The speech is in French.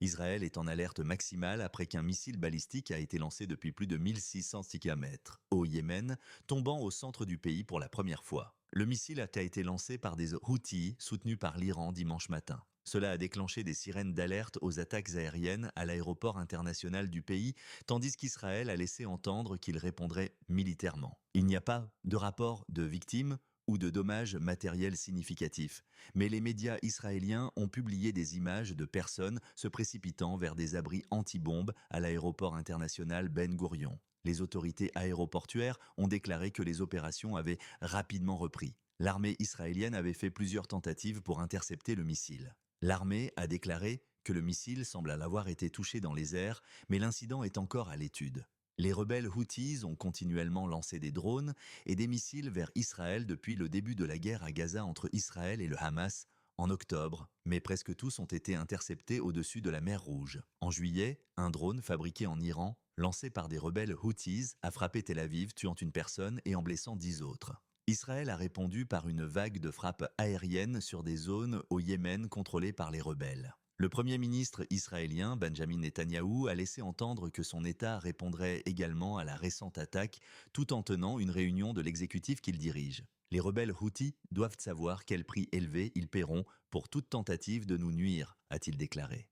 Israël est en alerte maximale après qu'un missile balistique a été lancé depuis plus de 1600 km au Yémen, tombant au centre du pays pour la première fois. Le missile a été lancé par des Houthis soutenus par l'Iran dimanche matin. Cela a déclenché des sirènes d'alerte aux attaques aériennes à l'aéroport international du pays, tandis qu'Israël a laissé entendre qu'il répondrait militairement. Il n'y a pas de rapport de victimes ou de dommages matériels significatifs, mais les médias israéliens ont publié des images de personnes se précipitant vers des abris anti-bombes à l'aéroport international Ben Gourion. Les autorités aéroportuaires ont déclaré que les opérations avaient rapidement repris. L'armée israélienne avait fait plusieurs tentatives pour intercepter le missile. L'armée a déclaré que le missile semble avoir été touché dans les airs, mais l'incident est encore à l'étude. Les rebelles Houthis ont continuellement lancé des drones et des missiles vers Israël depuis le début de la guerre à Gaza entre Israël et le Hamas en octobre, mais presque tous ont été interceptés au-dessus de la mer Rouge. En juillet, un drone fabriqué en Iran, lancé par des rebelles Houthis, a frappé Tel Aviv, tuant une personne et en blessant 10 autres. Israël a répondu par une vague de frappes aériennes sur des zones au Yémen contrôlées par les rebelles. Le Premier ministre israélien, Benjamin Netanyahou, a laissé entendre que son État répondrait également à la récente attaque, tout en tenant une réunion de l'exécutif qu'il dirige. Les rebelles Houthis doivent savoir quel prix élevé ils paieront pour toute tentative de nous nuire, a-t-il déclaré.